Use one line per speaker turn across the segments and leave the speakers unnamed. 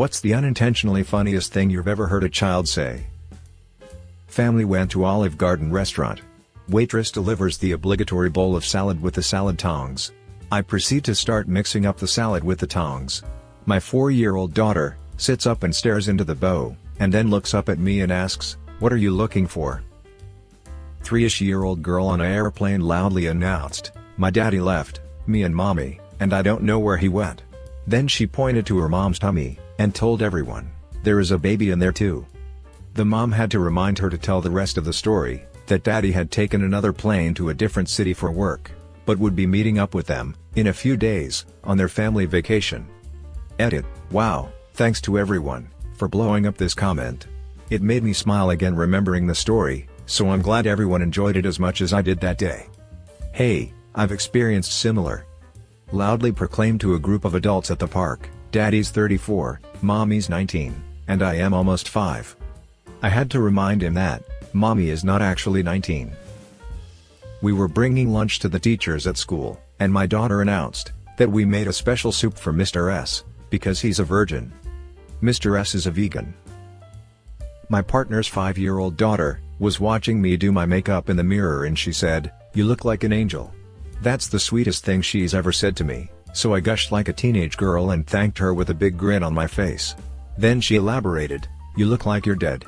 What's the unintentionally funniest thing you've ever heard a child say? Family went to Olive Garden restaurant. Waitress delivers the obligatory bowl of salad with the salad tongs. I proceed to start mixing up the salad with the tongs. My 4-year-old daughter sits up and stares into the bowl, and then looks up at me and asks, "What are you looking for?" 3-ish-year-old girl on an airplane loudly announced, "My daddy left me and mommy, and I don't know where he went." Then she pointed to her mom's tummy, and told everyone, "There is a baby in there too." The mom had to remind her to tell the rest of the story, that daddy had taken another plane to a different city for work, but would be meeting up with them, in a few days, on their family vacation. Edit. Wow, thanks to everyone, for blowing up this comment. It made me smile again remembering the story, so I'm glad everyone enjoyed it as much as I did that day. Hey, I've experienced similar. Loudly proclaimed to a group of adults at the park, "Daddy's 34, Mommy's 19, and I am almost 5. I had to remind him that, Mommy is not actually 19. We were bringing lunch to the teachers at school, and my daughter announced, that we made a special soup for Mr. S, because he's a virgin. Mr. S is a vegan. My partner's 5-year-old daughter was watching me do my makeup in the mirror and she said, "You look like an angel." That's the sweetest thing she's ever said to me, so I gushed like a teenage girl and thanked her with a big grin on my face. Then she elaborated, "You look like you're dead."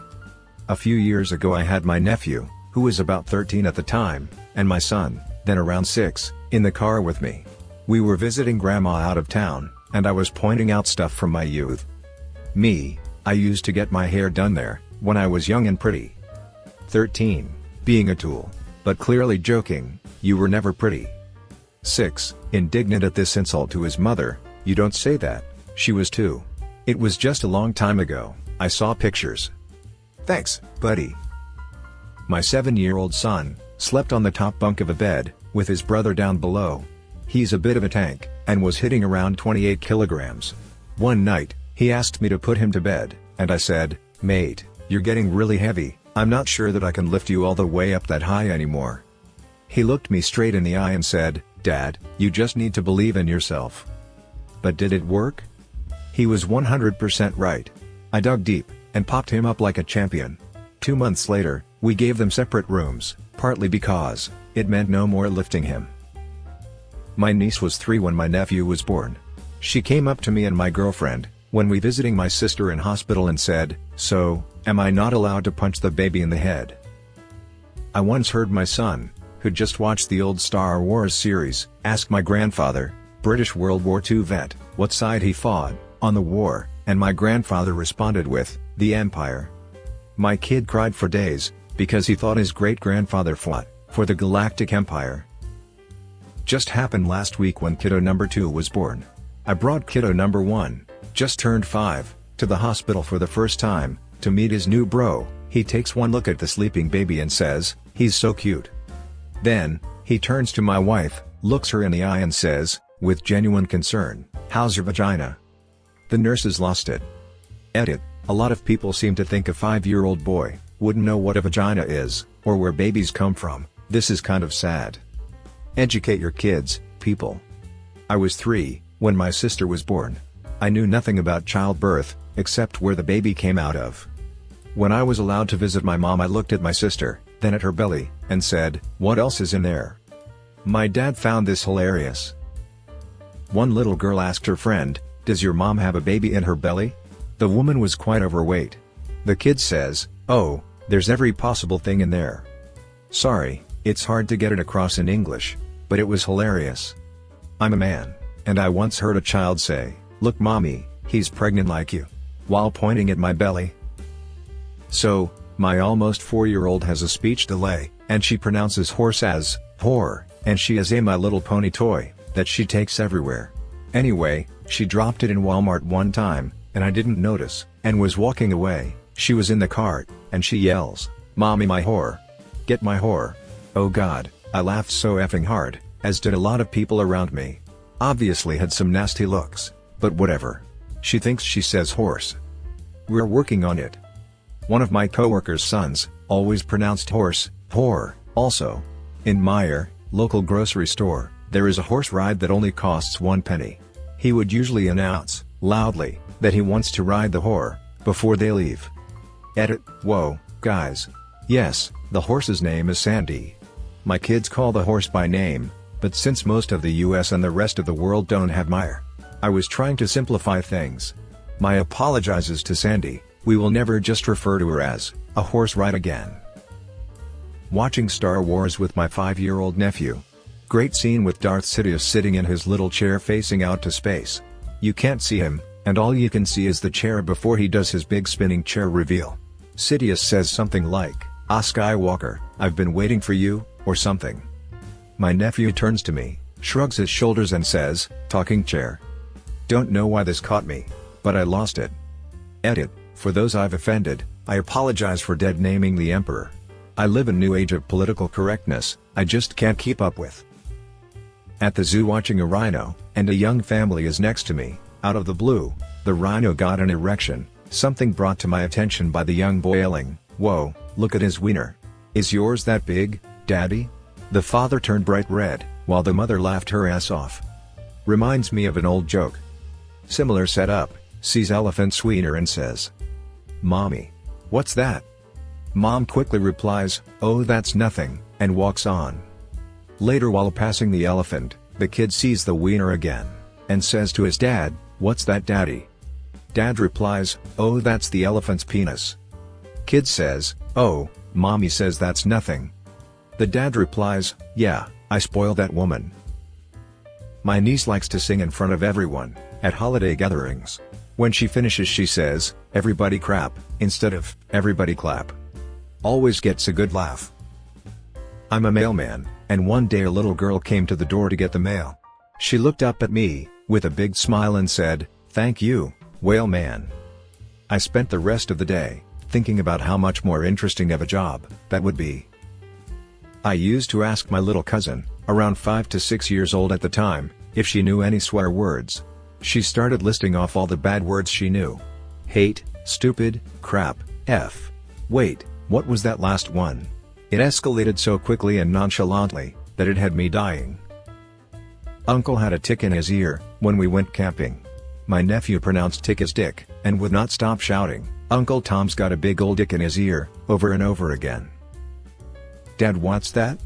A few years ago I had my nephew, who was about 13 at the time, and my son, then around 6, in the car with me. We were visiting grandma out of town, and I was pointing out stuff from my youth. I used to get my hair done there, when I was young and pretty. 13, being a tool, but clearly joking, "You were never pretty." 6, indignant at this insult to his mother, "You don't say that, she was 2. It was just a long time ago, I saw pictures." "Thanks, buddy." My 7-year-old son slept on the top bunk of a bed, with his brother down below. He's a bit of a tank, and was hitting around 28 kilograms. One night, he asked me to put him to bed, and I said, "Mate, you're getting really heavy, I'm not sure that I can lift you all the way up that high anymore." He looked me straight in the eye and said, "Dad, you just need to believe in yourself." But did it work? He was 100% right. I dug deep, and popped him up like a champion. 2 months later, we gave them separate rooms, partly because it meant no more lifting him. My niece was 3 when my nephew was born. She came up to me and my girlfriend, when we visiting my sister in hospital and said, "So, am I not allowed to punch the baby in the head?" I once heard my son, who'd just watched the old Star Wars series, ask my grandfather, British World War II vet, what side he fought on the war, and my grandfather responded with, "The Empire." My kid cried for days, because he thought his great-grandfather fought for the Galactic Empire. Just happened last week when kiddo number 2 was born. I brought kiddo number 1, just turned 5, to the hospital for the first time, to meet his new bro. He takes one look at the sleeping baby and says, "He's so cute." Then, he turns to my wife, looks her in the eye and says, with genuine concern, "How's your vagina?" The nurses lost it. Edit. A lot of people seem to think a 5-year-old boy wouldn't know what a vagina is, or where babies come from. This is kind of sad. Educate your kids, people. I was 3, when my sister was born. I knew nothing about childbirth, except where the baby came out of. When I was allowed to visit my mom I looked at my sister, then at her belly, and said, "What else is in there?" My dad found this hilarious. One little girl asked her friend, "Does your mom have a baby in her belly?" The woman was quite overweight. The kid says, "Oh, there's every possible thing in there." Sorry, it's hard to get it across in English, but it was hilarious. I'm a man, and I once heard a child say, "Look mommy, he's pregnant like you," while pointing at my belly. So, my almost 4-year-old has a speech delay, and she pronounces horse as, whore, and she has a My Little Pony toy, that she takes everywhere. Anyway, she dropped it in Walmart one time, and I didn't notice, and was walking away. She was in the cart, and she yells, "Mommy, my whore. Get my whore." Oh god, I laughed so effing hard, as did a lot of people around me. Obviously had some nasty looks, but whatever. She thinks she says horse. We're working on it. One of my coworkers' sons always pronounced horse, whore, also. In Meijer, local grocery store, there is a horse ride that only costs 1 penny. He would usually announce, loudly, that he wants to ride the whore, before they leave. Edit, whoa, guys. Yes, the horse's name is Sandy. My kids call the horse by name, but since most of the US and the rest of the world don't have Meyer, I was trying to simplify things. My apologizes to Sandy, we will never just refer to her as a horse ride again. Watching Star Wars with my 5-year-old nephew. Great scene with Darth Sidious sitting in his little chair facing out to space. You can't see him, and all you can see is the chair before he does his big spinning chair reveal. Sidious says something like, "Ah, Skywalker, I've been waiting for you," or something. My nephew turns to me, shrugs his shoulders and says, "Talking chair." Don't know why this caught me, but I lost it. Edit, for those I've offended, I apologize for dead naming the Emperor. I live in new age of political correctness, I just can't keep up with. At the zoo watching a rhino, and a young family is next to me. Out of the blue, the rhino got an erection, something brought to my attention by the young boy yelling, "Whoa, look at his wiener. Is yours that big, Daddy?" The father turned bright red, while the mother laughed her ass off. Reminds me of an old joke. Similar setup, sees elephant's wiener and says, "Mommy, what's that?" Mom quickly replies, "Oh, that's nothing," and walks on. Later, while passing the elephant, the kid sees the wiener again, and says to his dad, "What's that, Daddy?" Dad replies, "Oh, that's the elephant's penis." Kid says, "Oh, Mommy says that's nothing." The dad replies, "Yeah, I spoiled that woman." My niece likes to sing in front of everyone, at holiday gatherings. When she finishes she says, "Everybody crap," instead of, "Everybody clap." Always gets a good laugh. I'm a mailman, and one day a little girl came to the door to get the mail. She looked up at me, with a big smile and said, "Thank you, whale man." I spent the rest of the day, thinking about how much more interesting of a job that would be. I used to ask my little cousin, around 5 to 6 years old at the time, if she knew any swear words. She started listing off all the bad words she knew. Hate, stupid, crap, F. Wait, what was that last one? It escalated so quickly and nonchalantly, that it had me dying. Uncle had a tick in his ear, when we went camping. My nephew pronounced tick as dick, and would not stop shouting, "Uncle Tom's got a big old dick in his ear," over and over again. Dad, what's that?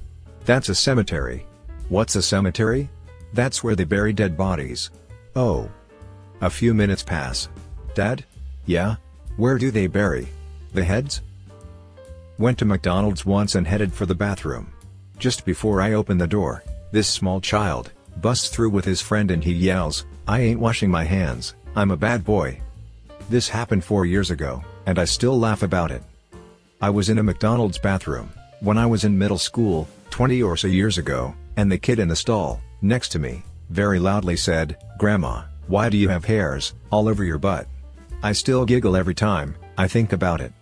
That's a cemetery. What's a cemetery? That's where they bury dead bodies. Oh. A few minutes pass. Dad? Yeah? Where do they bury the heads? Went to McDonald's once and headed for the bathroom. Just before I open the door, this small child busts through with his friend and he yells, "I ain't washing my hands, I'm a bad boy." This happened 4 years ago, and I still laugh about it. I was in a McDonald's bathroom, when I was in middle school, 20 or so years ago, and the kid in the stall, next to me, very loudly said, "Grandma, why do you have hairs all over your butt?" I still giggle every time I think about it.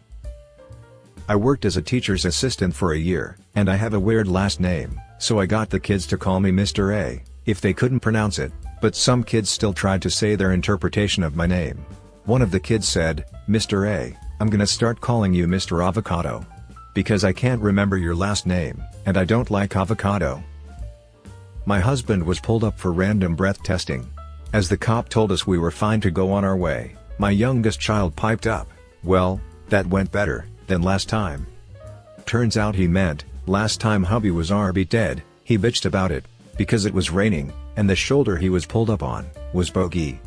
I worked as a teacher's assistant for a year, and I have a weird last name, so I got the kids to call me Mr. A, if they couldn't pronounce it, but some kids still tried to say their interpretation of my name. One of the kids said, "Mr. A, I'm gonna start calling you Mr. Avocado. Because I can't remember your last name, and I don't like avocado." My husband was pulled up for random breath testing. As the cop told us we were fine to go on our way, my youngest child piped up, "Well, that went better than last time." Turns out he meant, last time hubby was RB dead, he bitched about it, because it was raining, and the shoulder he was pulled up on was bogey.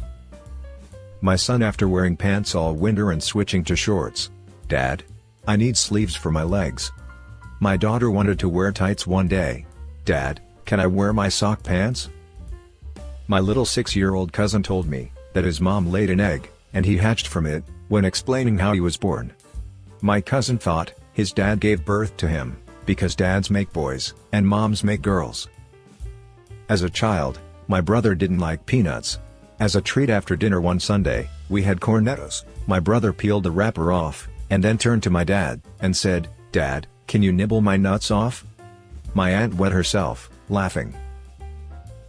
My son, after wearing pants all winter and switching to shorts, "Dad, I need sleeves for my legs." My daughter wanted to wear tights one day. "Dad, can I wear my sock pants?" My little 6-year-old cousin told me that his mom laid an egg, and he hatched from it, when explaining how he was born. My cousin thought his dad gave birth to him, because dads make boys, and moms make girls. As a child, my brother didn't like peanuts. As a treat after dinner one Sunday, we had cornettos. My brother peeled the wrapper off, and then turned to my dad, and said, "Dad, can you nibble my nuts off?" My aunt wet herself, laughing.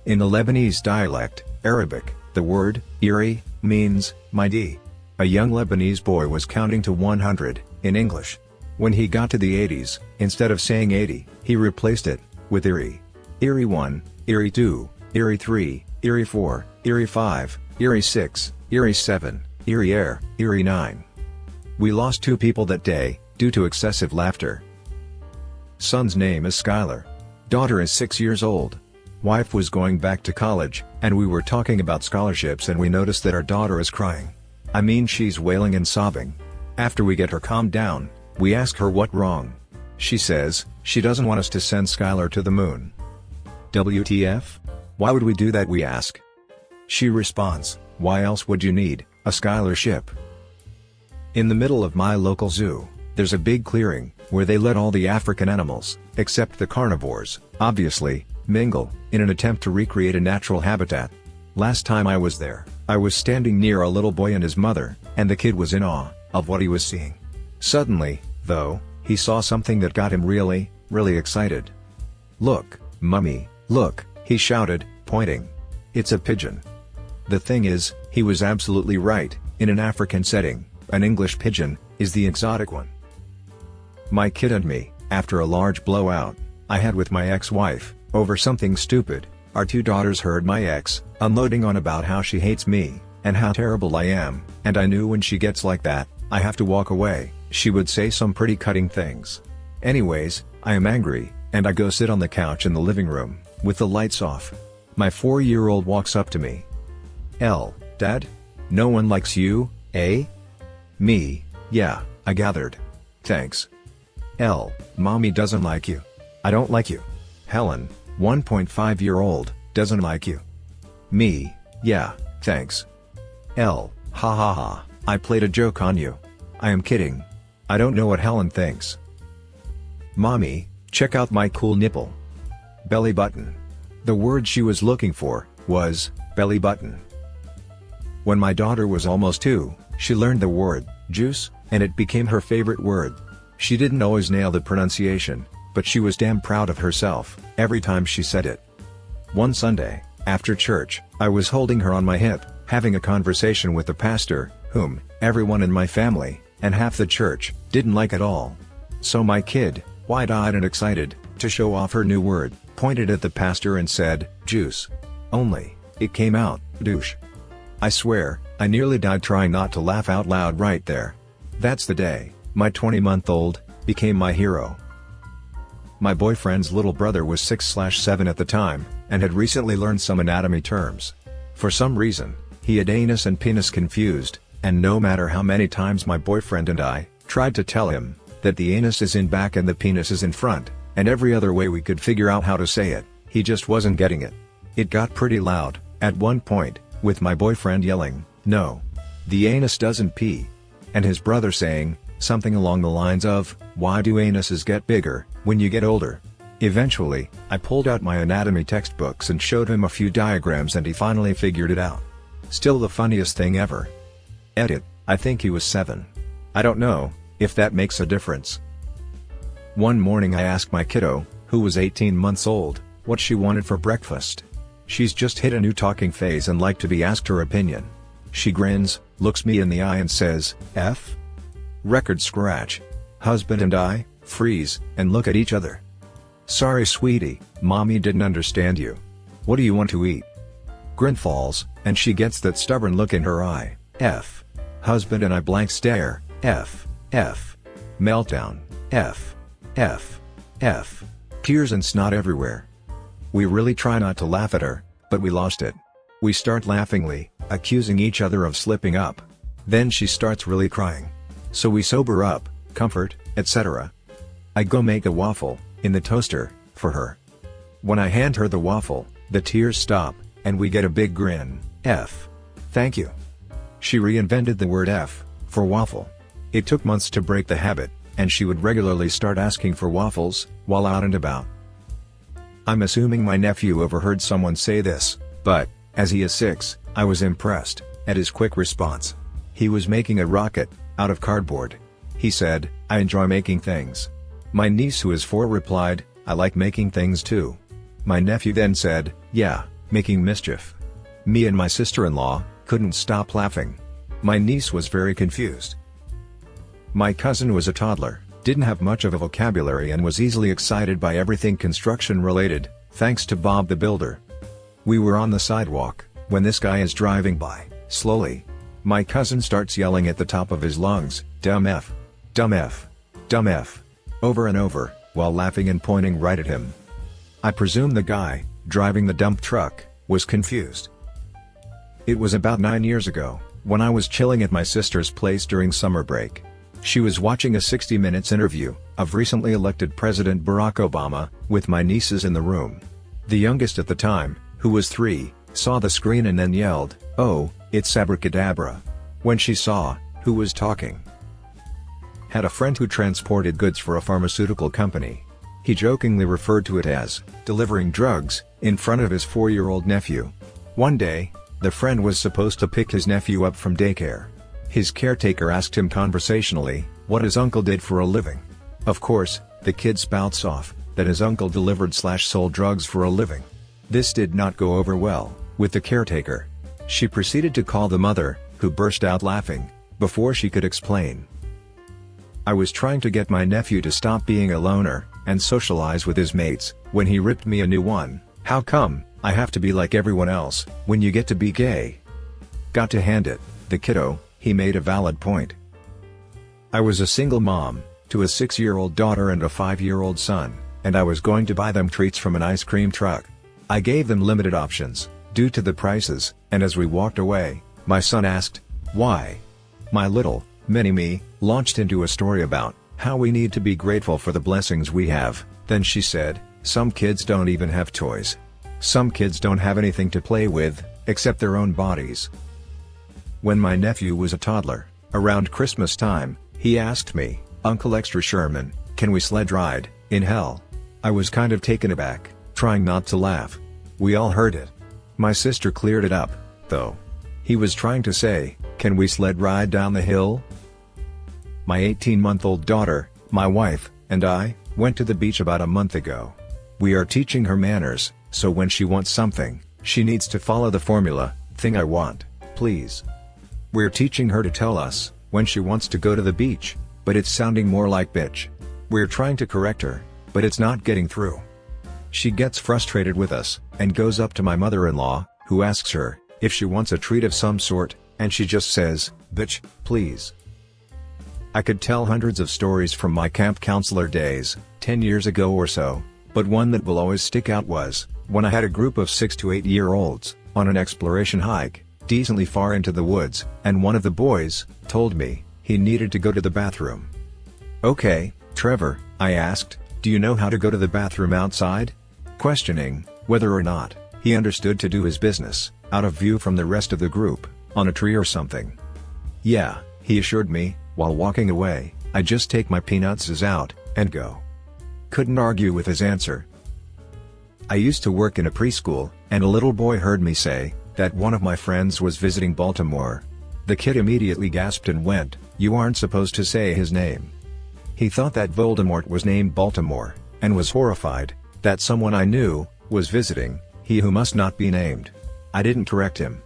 In the Lebanese dialect, Arabic, the word, "iri," means, "my D." A young Lebanese boy was counting to 100, in English. When he got to the 80s, instead of saying 80, he replaced it with "iri." Iri 1, Iri 2, Iri 3, Iri 4, Iri 5, Iri 6, Erie 7, Erie Air, Erie 9. We lost 2 people that day, due to excessive laughter. Son's name is Skylar. Daughter is 6 years old. Wife was going back to college, and we were talking about scholarships and we noticed that our daughter is crying. I mean, she's wailing and sobbing. After we get her calmed down, we ask her what wrong. She says, she doesn't want us to send Skylar to the moon. WTF? Why would we do that, we ask. She responds, why else would you need a Skylar ship? In the middle of my local zoo, there's a big clearing, where they let all the African animals, except the carnivores, obviously, mingle, in an attempt to recreate a natural habitat. Last time I was there, I was standing near a little boy and his mother, and the kid was in awe of what he was seeing. Suddenly, though, he saw something that got him really, really excited. Look, Mummy, look, he shouted, pointing. It's a pigeon. The thing is, he was absolutely right, in an African setting, an English pigeon is the exotic one. My kid and me, after a large blowout I had with my ex-wife, over something stupid, our 2 daughters heard my ex unloading on about how she hates me, and how terrible I am, and I knew when she gets like that, I have to walk away. She would say some pretty cutting things. Anyways, I am angry, and I go sit on the couch in the living room, with the lights off. My 4-year-old walks up to me. Dad? No one likes you, eh? Me, yeah, I gathered. Thanks. Mommy doesn't like you. I don't like you. Helen, 1.5-year-old, doesn't like you. Me, yeah, thanks. Ha ha ha, I played a joke on you. I am kidding. I don't know what Helen thinks. Mommy, check out my cool nipple. Belly button. The word she was looking for was belly button. When my daughter was almost 2, she learned the word juice, and it became her favorite word. She didn't always nail the pronunciation, but she was damn proud of herself every time she said it. One Sunday, after church, I was holding her on my hip, having a conversation with the pastor, whom everyone in my family, and half the church, didn't like at all. So my kid, wide-eyed and excited, to show off her new word, pointed at the pastor and said, juice. Only, it came out, douche. I swear, I nearly died trying not to laugh out loud right there. That's the day my 20-month-old became my hero. My boyfriend's little brother was 6/7 at the time, and had recently learned some anatomy terms. For some reason, he had anus and penis confused, and no matter how many times my boyfriend and I tried to tell him that the anus is in back and the penis is in front, and every other way we could figure out how to say it, he just wasn't getting it. It got pretty loud, at one point, with my boyfriend yelling, "No! The anus doesn't pee!" and his brother saying something along the lines of, "Why do anuses get bigger when you get older?" Eventually, I pulled out my anatomy textbooks and showed him a few diagrams and he finally figured it out. Still the funniest thing ever. Edit, I think he was 7. I don't know if that makes a difference. One morning I asked my kiddo, who was 18 months old, what she wanted for breakfast. She's just hit a new talking phase and liked to be asked her opinion. She grins, looks me in the eye and says, F? Record scratch. Husband and I freeze and look at each other. Sorry sweetie, mommy didn't understand you. What do you want to eat? Grin falls, and she gets that stubborn look in her eye. F. Husband and I blank stare. F. Meltdown. F. Tears and snot everywhere. We really try not to laugh at her, but we lost it. We start laughingly, accusing each other of slipping up. Then she starts really crying. So we sober up, comfort, etc. I go make a waffle in the toaster for her. When I hand her the waffle, the tears stop, and we get a big grin. F. Thank you. She reinvented the word F for waffle. It took months to break the habit, and she would regularly start asking for waffles while out and about. I'm assuming my nephew overheard someone say this, but, as he is 6, I was impressed at his quick response. He was making a rocket out of cardboard. He said, I enjoy making things. My niece who is 4 replied, I like making things too. My nephew then said, yeah, making mischief. Me and my sister-in-law couldn't stop laughing. My niece was very confused. My cousin was a toddler, didn't have much of a vocabulary and was easily excited by everything construction related, thanks to Bob the Builder. We were on the sidewalk, when this guy is driving by, slowly, My cousin starts yelling at the top of his lungs, "Dumb F. Dumb F. Dumb F." over and over, while laughing and pointing right at him. I presume the guy, driving the dump truck, was confused. It was about 9 years ago, when I was chilling at my sister's place during summer break. She was watching a 60 Minutes interview of recently elected President Barack Obama, with my nieces in the room. The youngest at the time, who was 3, saw the screen and then yelled, "Oh, it's abracadabra," when she saw who was talking. Had a friend who transported goods for a pharmaceutical company. He jokingly referred to it as delivering drugs in front of his 4-year-old nephew. One day, the friend was supposed to pick his nephew up from daycare. His caretaker asked him conversationally what his uncle did for a living. Of course, the kid spouts off that his uncle delivered/sold drugs for a living. This did not go over well with the caretaker. She proceeded to call the mother, who burst out laughing before she could explain. I was trying to get my nephew to stop being a loner and socialize with his mates, when he ripped me a new one. "How come I have to be like everyone else when you get to be gay?" Got to hand it, the kiddo, he made a valid point. I was a single mom, to a 6-year-old daughter and a 5-year-old son, and I was going to buy them treats from an ice cream truck. I gave them limited options, due to the prices, and as we walked away, my son asked, "Why?" My little mini-me launched into a story about how we need to be grateful for the blessings we have. Then she said, "Some kids don't even have toys. Some kids don't have anything to play with, except their own bodies." When my nephew was a toddler, around Christmas time, he asked me, "Uncle Extra Sherman, can we sled ride in hell?" I was kind of taken aback, trying not to laugh. We all heard it. My sister cleared it up, though. He was trying to say, "Can we sled ride down the hill?" My 18-month-old daughter, my wife, and I went to the beach about a month ago. We are teaching her manners, so when she wants something, she needs to follow the formula, "Thing I want, please." We're teaching her to tell us when she wants to go to the beach, but it's sounding more like bitch. We're trying to correct her, but it's not getting through. She gets frustrated with us, and goes up to my mother-in-law, who asks her if she wants a treat of some sort, and she just says, "Bitch, please." I could tell hundreds of stories from my camp counselor days, 10 years ago or so, but one that will always stick out was when I had a group of 6 to 8-year-olds on an exploration hike, decently far into the woods, and one of the boys told me he needed to go to the bathroom. "Okay, Trevor," I asked, "do you know how to go to the bathroom outside?" Questioning whether or not he understood to do his business out of view from the rest of the group, on a tree or something. "Yeah," he assured me, while walking away, "I just take my peanuts out and go." Couldn't argue with his answer. I used to work in a preschool, and a little boy heard me say that one of my friends was visiting Baltimore. The kid immediately gasped and went, "You aren't supposed to say his name." He thought that Voldemort was named Baltimore, and was horrified that someone I knew was visiting, he who must not be named. I didn't correct him.